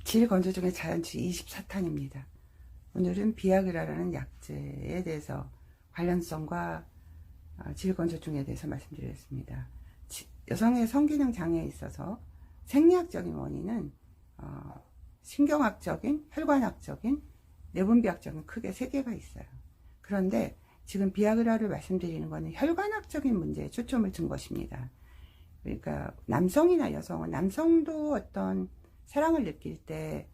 질건조증의 자연치 24탄입니다. 오늘은 비아그라라는 약제에 대해서 관련성과 질건조증에 대해서 말씀드리겠습니다. 여성의 성기능 장애에 있어서 생리학적인 원인은 신경학적인, 혈관학적인, 내분비학적인 크게 3개가 있어요. 그런데 지금 비아그라를 말씀드리는 것은 혈관학적인 문제에 초점을 둔 것입니다. 그러니까 남성이나 여성은, 남성도 어떤 사랑을 느낄 때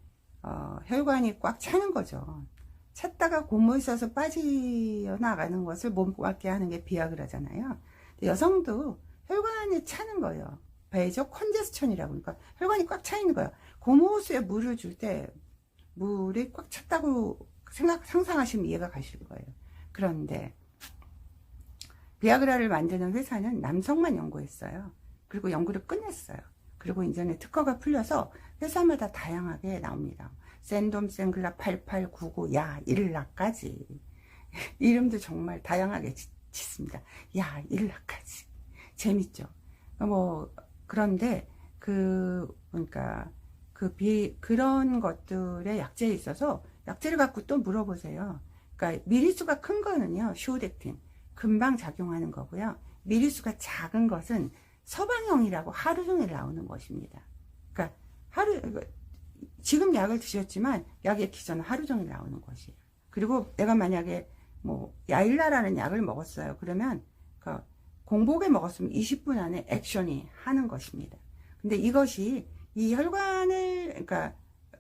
혈관이 꽉 차는 거죠. 찼다가 고무에 있어서 빠져나가는 것을 못 맞게 하는 게 비아그라잖아요. 여성도 혈관이 차는 거예요. 베이저 컨제스천이라고. 그러니까 혈관이 꽉 차 있는 거예요. 고무호수에 물을 줄 때 물이 꽉 찼다고 상상하시면 이해가 가실 거예요. 그런데 비아그라를 만드는 회사는 남성만 연구했어요. 그리고 연구를 끝냈어요. 그리고 이제는 특허가 풀려서 회사마다 다양하게 나옵니다. 샌돔, 생글라, 8899, 야, 일라까지. 이름도 정말 다양하게 짓습니다. 야, 일라까지. 재밌죠? 그런데, 그런 것들의 약제에 있어서 약제를 갖고 또 물어보세요. 그러니까 미리수가 큰 거는요, 쇼덱틴. 금방 작용하는 거고요. 미리수가 작은 것은 서방형이라고 하루 종일 나오는 것입니다. 그러니까 지금 약을 드셨지만 약의 기전은 하루 종일 나오는 것이에요. 그리고 내가 만약에 야일라라는 약을 먹었어요. 그러면 공복에 먹었으면 20분 안에 액션이 하는 것입니다. 근데 이것이 이 혈관을,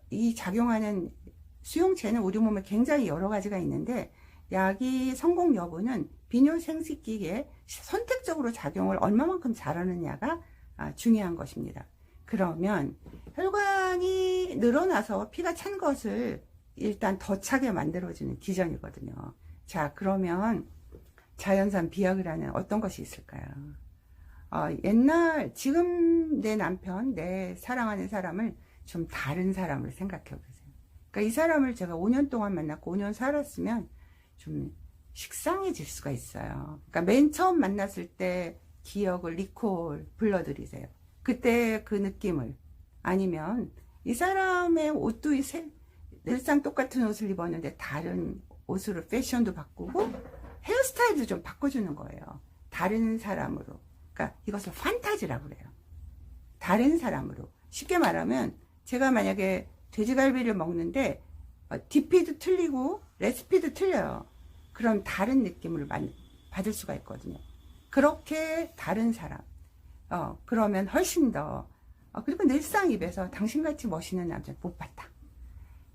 이 작용하는 수용체는 우리 몸에 굉장히 여러 가지가 있는데, 약이 성공 여부는 비뇨생식기에 선택적으로 작용을 얼마만큼 잘하느냐가 중요한 것입니다. 그러면 혈관이 늘어나서 피가 찬 것을 일단 더 차게 만들어주는 기전이거든요. 자, 그러면 자연산 비아그라는 어떤 것이 있을까요? 지금 내 남편, 내 사랑하는 사람을 좀 다른 사람을 생각해 보세요. 그러니까 이 사람을 제가 5년 동안 만났고 5년 살았으면 좀 식상해질 수가 있어요. 그러니까 맨 처음 만났을 때 기억을 리콜 불러드리세요. 그때 그 느낌을. 아니면 이 사람의 옷도 늘상 똑같은 옷을 입었는데 다른 옷으로 패션도 바꾸고 헤어스타일도 좀 바꿔주는 거예요. 다른 사람으로. 그러니까 이것을 판타지라고 그래요. 다른 사람으로. 쉽게 말하면 제가 만약에 돼지갈비를 먹는데 DP도 틀리고 레시피도 틀려요. 그럼 다른 느낌을 받을 수가 있거든요. 그렇게 다른 사람. 그러면 훨씬 더 그리고 늘상 입에서 당신같이 멋있는 남자 못 봤다.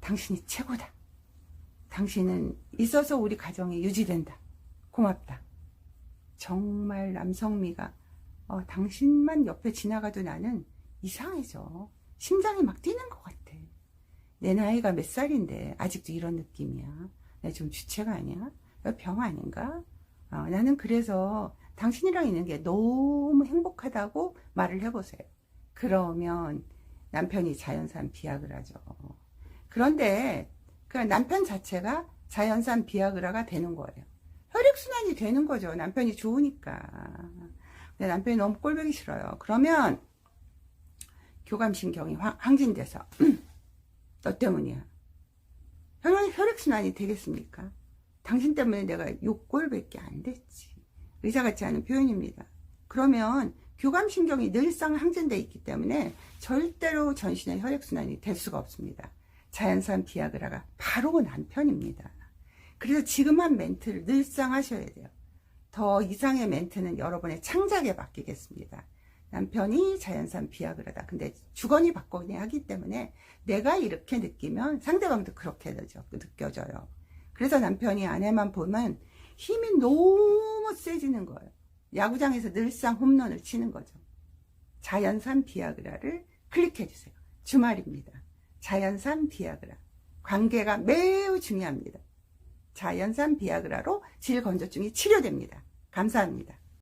당신이 최고다. 당신은 있어서 우리 가정이 유지된다. 고맙다. 정말 남성미가 당신만 옆에 지나가도 나는 이상해져. 심장이 막 뛰는 것 같아. 내 나이가 몇 살인데 아직도 이런 느낌이야. 나 좀 주체가 아니야? 병 아닌가? 나는 그래서 당신이랑 있는 게 너무 행복하다고 말을 해보세요. 그러면 남편이 자연산 비아그라죠. 그런데 그 남편 자체가 자연산 비아그라가 되는 거예요. 혈액순환이 되는 거죠. 남편이 좋으니까. 근데 남편이 너무 꼴보기 싫어요. 그러면 교감신경이 항진돼서 너 때문이야. 혈액순환이 되겠습니까? 당신 때문에 내가 욕골밖에 안 됐지. 의사 같지 않은 표현입니다. 그러면 교감신경이 늘상 항진되어 있기 때문에 절대로 전신의 혈액순환이 될 수가 없습니다. 자연산 비아그라가 바로 남편입니다. 그래서 지금 한 멘트를 늘상 하셔야 돼요. 더 이상의 멘트는 여러분의 창작에 맡기겠습니다. 남편이 자연산 비아그라다. 근데 주거니 받거니 하기 때문에 내가 이렇게 느끼면 상대방도 그렇게 느껴져요. 그래서 남편이 아내만 보면 힘이 너무 세지는 거예요. 야구장에서 늘상 홈런을 치는 거죠. 자연산 비아그라를 클릭해 주세요. 주말입니다. 자연산 비아그라. 관계가 매우 중요합니다. 자연산 비아그라로 질건조증이 치료됩니다. 감사합니다.